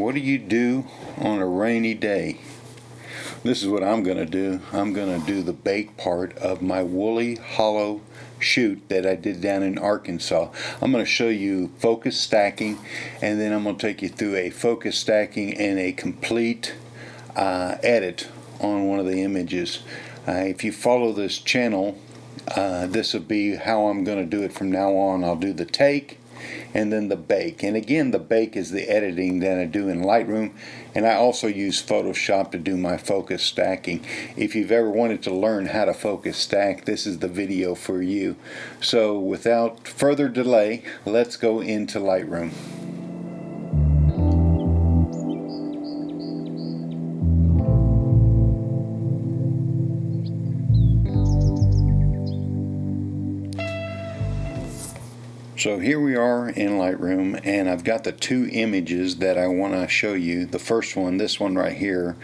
what do you do on a rainy day? This is what I'm going to do. I'm going to do the bake part of my Woolley hollow shoot that I did down in Arkansas. I'm going to show you focus stacking, and then I'm going to take you through a focus stacking and a complete edit on one of the images. If you follow this channel, this will be how I'm going to do it from now on. I'll do the take and then the bake, and again the bake is the editing that I do in Lightroom, and I also use Photoshop to do my focus stacking. If you've ever wanted to learn how to focus stack, this is the video for you. So without further delay, let's go into Lightroom. So here we are in Lightroom, and I've got the two images that I want to show you. The first one, this one right here,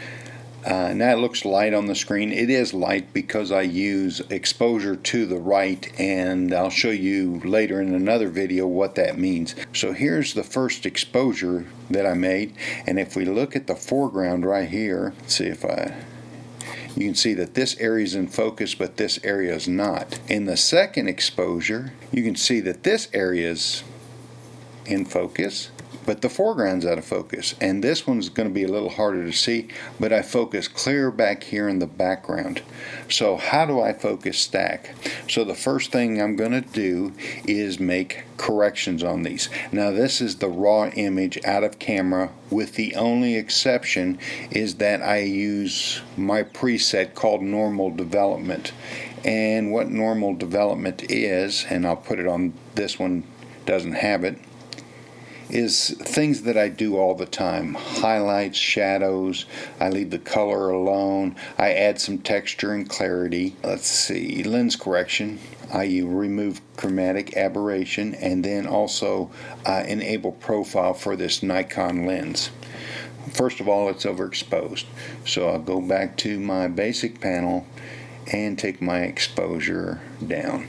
now it looks light on the screen. It is light because I use exposure to the right, and I'll show you later in another video what that means. So here's the first exposure that I made, and if we look at the foreground right here, let's see if you can see that this area is in focus, but this area is not. In the second exposure, you can see that this area is in focus, but the foreground's out of focus. And this one's going to be a little harder to see, but I focus clear back here in the background. So how do I focus stack? So the first thing I'm going to do is make corrections on these. Now this is the raw image out of camera, with the only exception is that I use my preset called normal development. And what normal development is, and I'll put it on this one, doesn't have it, is things that I do all the time. Highlights, shadows, I leave the color alone, I add some texture and clarity. Let's see, lens correction, I remove chromatic aberration, and then also enable profile for this Nikon lens. First of all, it's overexposed. So I'll go back to my basic panel and take my exposure down.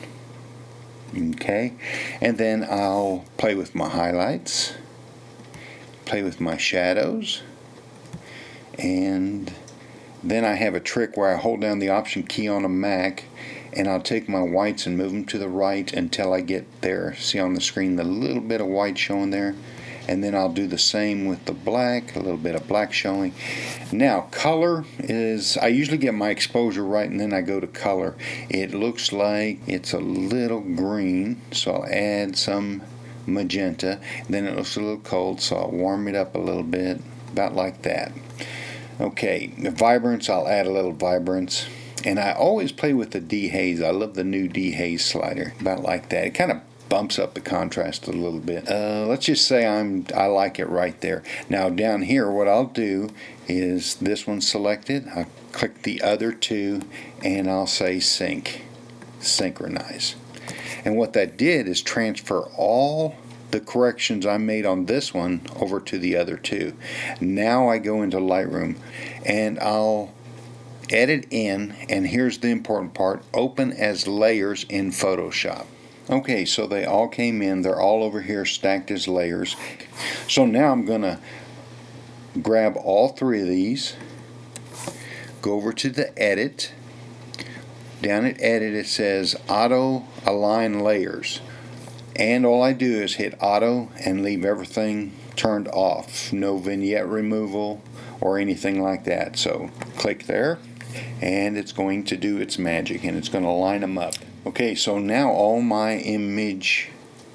Okay, and then I'll play with my highlights, play with my shadows, and then I have a trick where I hold down the Option key on a Mac, and I'll take my whites and move them to the right until I get there. See on the screen the little bit of white showing there, and then I'll do the same with the black, a little bit of black showing. Now color is, I usually get my exposure right and then I go to color. It looks like it's a little green, so I'll add some magenta. Then it looks a little cold, so I'll warm it up a little bit, about like that. Okay, the vibrance, I'll add a little vibrance. And I always play with the dehaze. I love the new dehaze slider, about like that. It kind of bumps up the contrast a little bit. Let's just say I like it right there. Now down here what I'll do is, this one's selected, I'll click the other two and I'll say synchronize. And what that did is transfer all the corrections I made on this one over to the other two. Now I go into Lightroom and I'll edit in, and here's the important part, open as layers in Photoshop. Okay, so they all came in, they're all over here stacked as layers. So now I'm going to grab all three of these, go over to the edit. Down at edit it says auto align layers, and all I do is hit auto and leave everything turned off, no vignette removal or anything like that. So click there and it's going to do its magic and it's going to line them up. Okay, so now all my image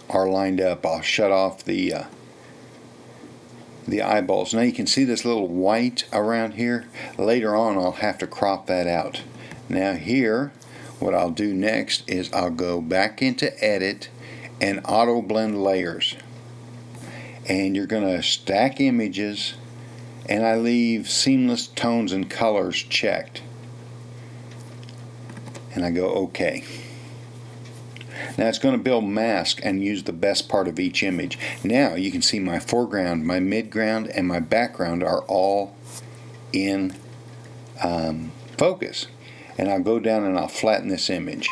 are lined up. I'll shut off the eyeballs. Now you can see this little white around here. Later on I'll have to crop that out. Now here, what I'll do next is I'll go back into edit and auto blend layers. And you're going to stack images, and I leave seamless tones and colors checked. And I go OK. Now it's going to build mask and use the best part of each image. Now you can see my foreground, my midground, and my background are all in focus. And I'll go down and I'll flatten this image.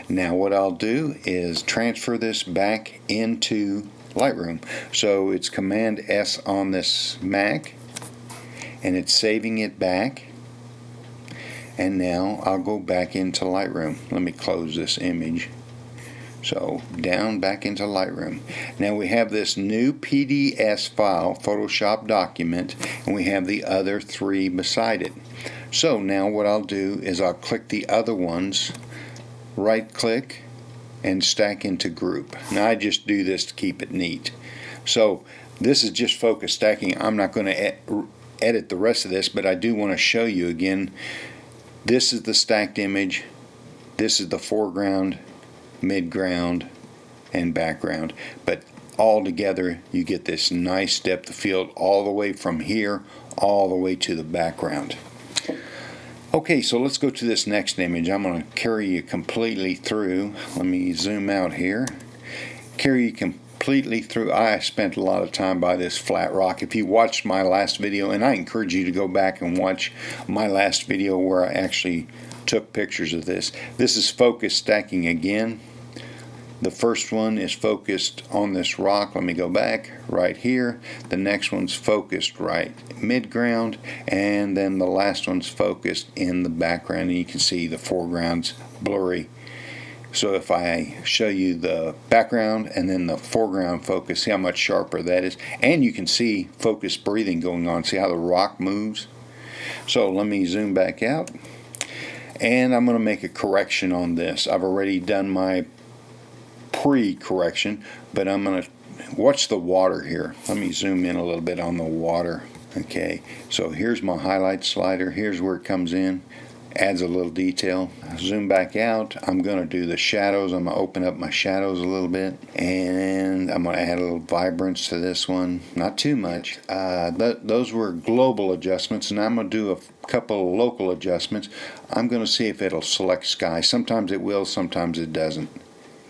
Now what I'll do is transfer this back into Lightroom. So it's Command S on this Mac, and it's saving it back. And now I'll go back into Lightroom. Let me close this image. So down back into Lightroom. Now we have this new PDS file, Photoshop document, and we have the other three beside it. So now what I'll do is I'll click the other ones, right click, and stack into group. Now I just do this to keep it neat. So this is just focus stacking. I'm not going to edit the rest of this, but I do want to show you again. This is the stacked image. This is the foreground, midground, and background. But all together you get this nice depth of field all the way from here all the way to the background. Okay, so let's go to this next image. I'm going to carry you completely through. Let me zoom out here. Carry you completely through. I spent a lot of time by this flat rock. If you watched my last video, and I encourage you to go back and watch my last video where I actually took pictures of this. This is focus stacking again. The first one is focused on this rock. Let me go back right here. The next one's focused right midground, and then the last one's focused in the background, and you can see the foreground's blurry. So if I show you the background and then the foreground focus, see how much sharper that is, and you can see focus breathing going on. See how the rock moves? So let me zoom back out, and I'm going to make a correction on this. I've already done my pre-correction, but I'm going to watch the water here. Let me zoom in a little bit on the water. Okay, so here's my highlight slider. Here's where it comes in, adds a little detail. Zoom back out. I'm going to do the shadows. I'm going to open up my shadows a little bit, and I'm going to add a little vibrance to this one. Not too much. Those were global adjustments, and I'm going to do a couple of local adjustments. I'm going to see if it'll select sky. Sometimes it will, sometimes it doesn't.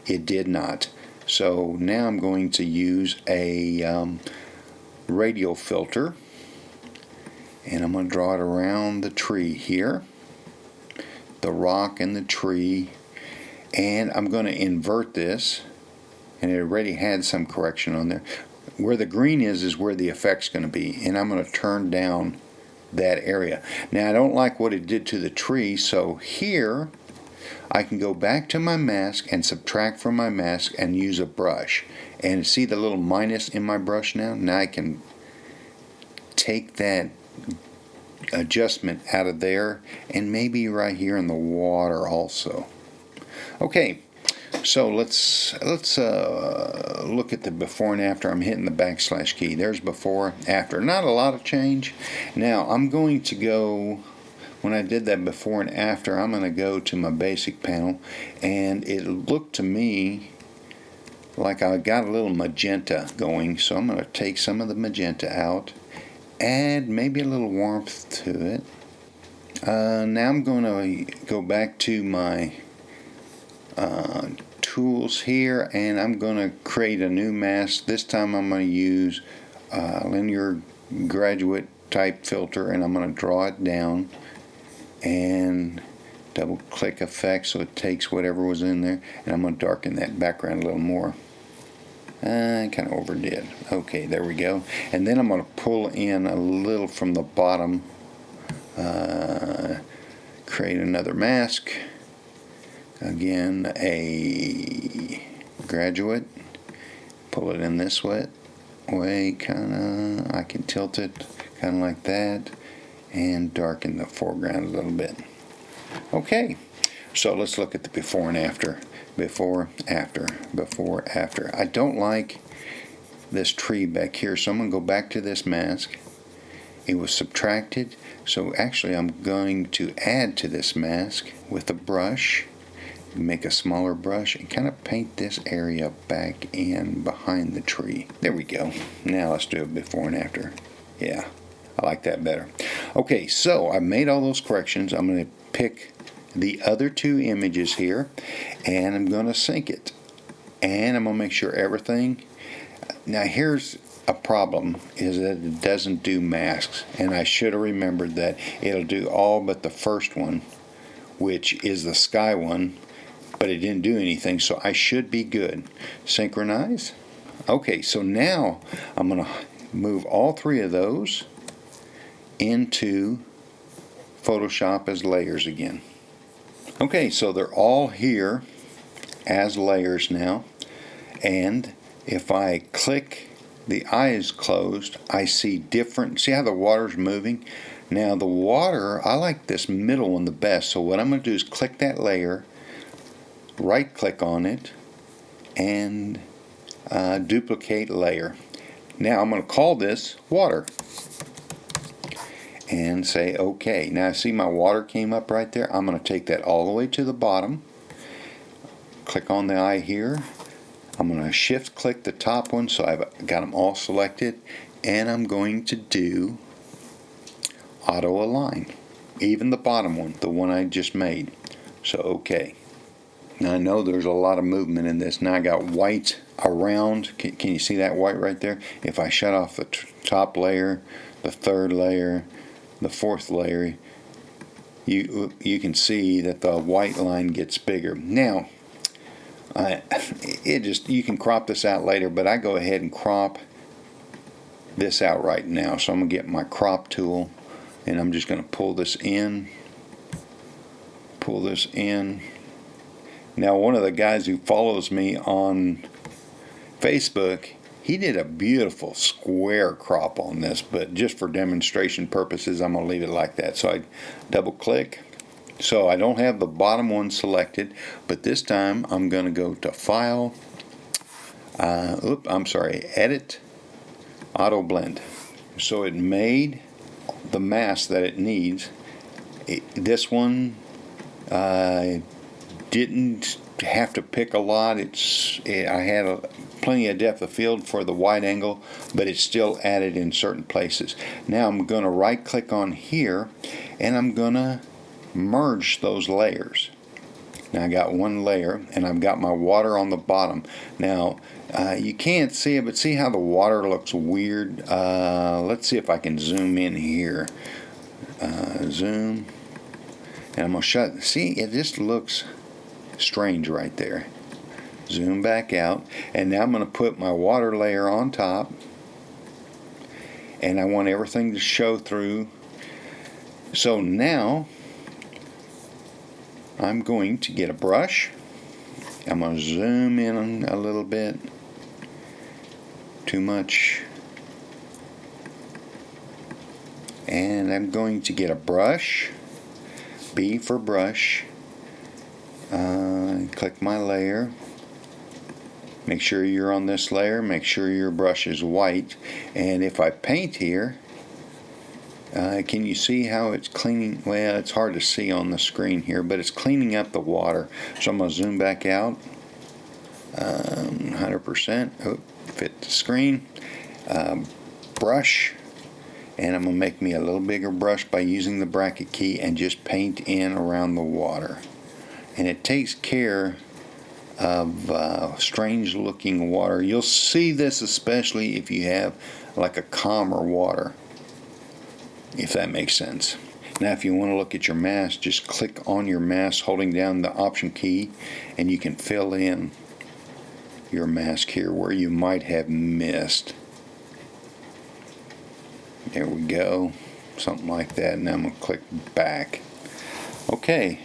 It did not. So now I'm going to use a radial filter, and I'm going to draw it around the tree here, the rock and the tree, and I'm going to invert this, and it already had some correction on there. Where the green is where the effect's going to be, and I'm going to turn down that area. Now I don't like what it did to the tree, so here I can go back to my mask and subtract from my mask and use a brush. And see the little minus in my brush now? Now I can take that adjustment out of there, and maybe right here in the water also. Okay, so let's look at the before and after. I'm hitting the backslash key. There's before, after. Not a lot of change. Now I'm going to go, when I did that before and after, I'm going to go to my basic panel, and it looked to me like I got a little magenta going, so I'm going to take some of the magenta out, add maybe a little warmth to it. Now I'm going to go back to my tools here, and I'm going to create a new mask. This time I'm going to use linear graduate type filter, and I'm going to draw it down and double click effect so it takes whatever was in there, and I'm going to darken that background a little more. I kind of overdid. Okay, there we go. And then I'm going to pull in a little from the bottom, create another mask, again a graduate, pull it in this way, kind of, I can tilt it kind of like that, and darken the foreground a little bit. Okay, so let's look at the before and after. Before, after, before, after. I don't like this tree back here, so I'm going to go back to this mask. It was subtracted, so actually I'm going to add to this mask with a brush, make a smaller brush, and kind of paint this area back in behind the tree. There we go. Now let's do it before and after. Yeah, I like that better. Okay, so I made all those corrections. I'm going to pick the other two images here, and I'm going to sync it, and I'm going to make sure everything. Now here's a problem, is that it doesn't do masks, and I should have remembered that. It'll do all but the first one, which is the sky one, but it didn't do anything, so I should be good. Synchronize. Okay, so now I'm going to move all three of those into Photoshop as layers again. Okay, so they're all here as layers now, and if I click the eyes closed, I see different, see how the water's moving? Now the water, I like this middle one the best, so what I'm going to do is click that layer, right click on it, and duplicate layer. Now I'm going to call this water and say OK. Now see my water came up right there. I'm going to take that all the way to the bottom, click on the eye here. I'm going to shift click the top one so I've got them all selected, and I'm going to do auto align, even the bottom one, the one I just made. So OK. Now I know there's a lot of movement in this. Now I got white around. Can you see that white right there? If I shut off the top layer, the third layer, the fourth layer, you can see that the white line gets bigger. Now you can crop this out later, but I go ahead and crop this out right now. So I'm gonna get my crop tool, and I'm just gonna pull this in. Now one of the guys who follows me on Facebook, he did a beautiful square crop on this, but just for demonstration purposes I'm going to leave it like that. So I double click. So I don't have the bottom one selected, but this time I'm going to go to File, Edit, Auto Blend. So it made the mask that it needs. This one didn't have to pick a lot. I had plenty of depth of field for the wide angle, but it's still added in certain places. Now I'm going to right click on here, and I'm going to merge those layers. Now I got one layer, and I've got my water on the bottom. Now you can't see it, but see how the water looks weird? Let's see if I can zoom in here. Zoom, and I'm going to shut. See, it just looks strange right there. Zoom back out, and now I'm going to put my water layer on top, and I want everything to show through. So now I'm going to get a brush. I'm going to zoom in a little bit. Too much. And I'm going to get a brush. B for brush. Click my layer. Make sure you're on this layer. Make sure your brush is white. And if I paint here, can you see how it's cleaning? Well, it's hard to see on the screen here, but it's cleaning up the water. So I'm going to zoom back out. 100%. Oh, fit the screen. Brush. And I'm going to make me a little bigger brush by using the bracket key and just paint in around the water. And it takes care of strange looking water. You'll see this especially if you have like a calmer water, if that makes sense. Now if you want to look at your mask, just click on your mask holding down the option key, and you can fill in your mask here where you might have missed. There we go, something like that. Now I'm going to click back. Okay.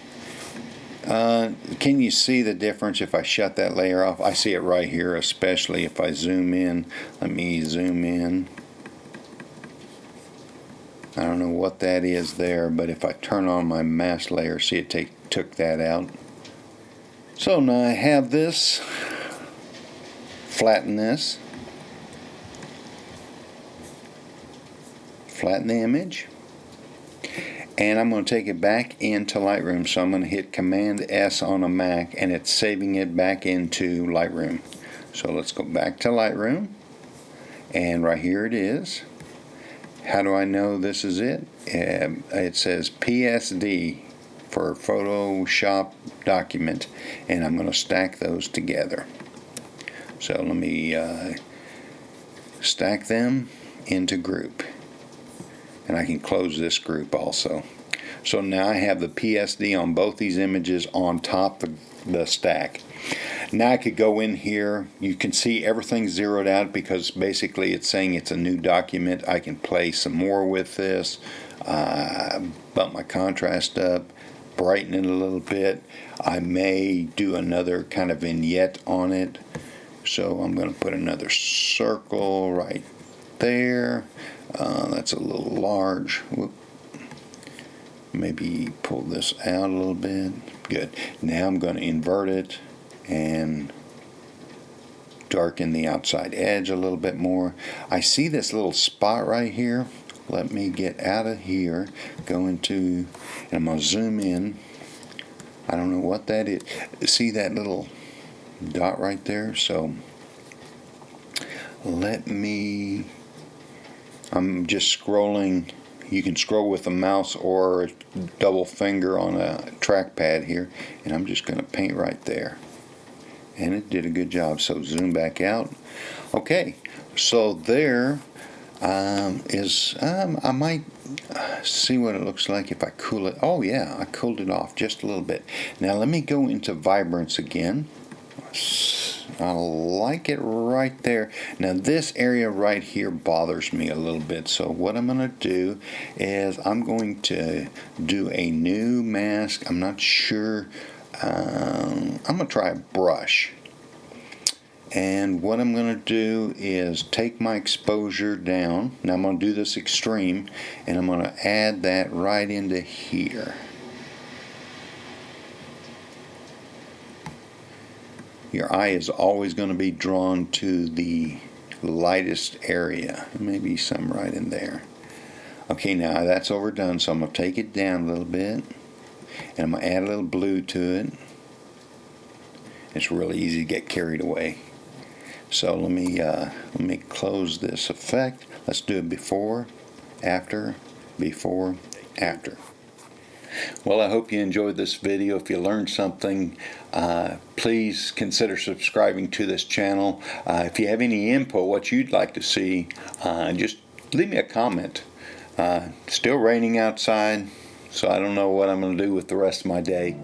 Can you see the difference if I shut that layer off? I see it right here, especially if I zoom in. Let me zoom in. I don't know what that is there, but if I turn on my mask layer, see it took that out. So now I have this. Flatten this. Flatten the image. And I'm going to take it back into Lightroom. So I'm going to hit Command S on a Mac, and it's saving it back into Lightroom. So let's go back to Lightroom, and right here it is. How do I know this is it? It says PSD for Photoshop document, and I'm going to stack those together. So let me stack them into group. And I can close this group also. So now I have the PSD on both these images on top of the stack. Now I could go in here. You can see everything zeroed out because basically it's saying it's a new document. I can play some more with this, bump my contrast up, brighten it a little bit. I may do another kind of vignette on it. So I'm going to put another circle right there. That's a little large. Whoop. Maybe pull this out a little bit. Good. Now I'm going to invert it and darken the outside edge a little bit more. I see this little spot right here. Let me get out of here, go into, and I'm going to zoom in. I don't know what that is. See that little dot right there? So I'm just scrolling. You can scroll with a mouse or a double finger on a trackpad here, and I'm just going to paint right there. And it did a good job. So zoom back out. Okay, so there I might see what it looks like if I cool it. Oh yeah, I cooled it off just a little bit. Now let me go into vibrance again. I like it right there. Now this area right here bothers me a little bit, so what I'm going to do is I'm going to do a new mask. I'm not sure. I'm going to try a brush. And what I'm going to do is take my exposure down. Now I'm going to do this extreme, and I'm going to add that right into here. Your eye is always going to be drawn to the lightest area. Maybe some right in there. Okay, now that's overdone, so I'm going to take it down a little bit, and I'm going to add a little blue to it. It's really easy to get carried away. So let me close this effect. Let's do it before, after, before, after. Well, I hope you enjoyed this video. If you learned something, please consider subscribing to this channel. If you have any input, what you'd like to see, just leave me a comment. Still raining outside, so I don't know what I'm going to do with the rest of my day.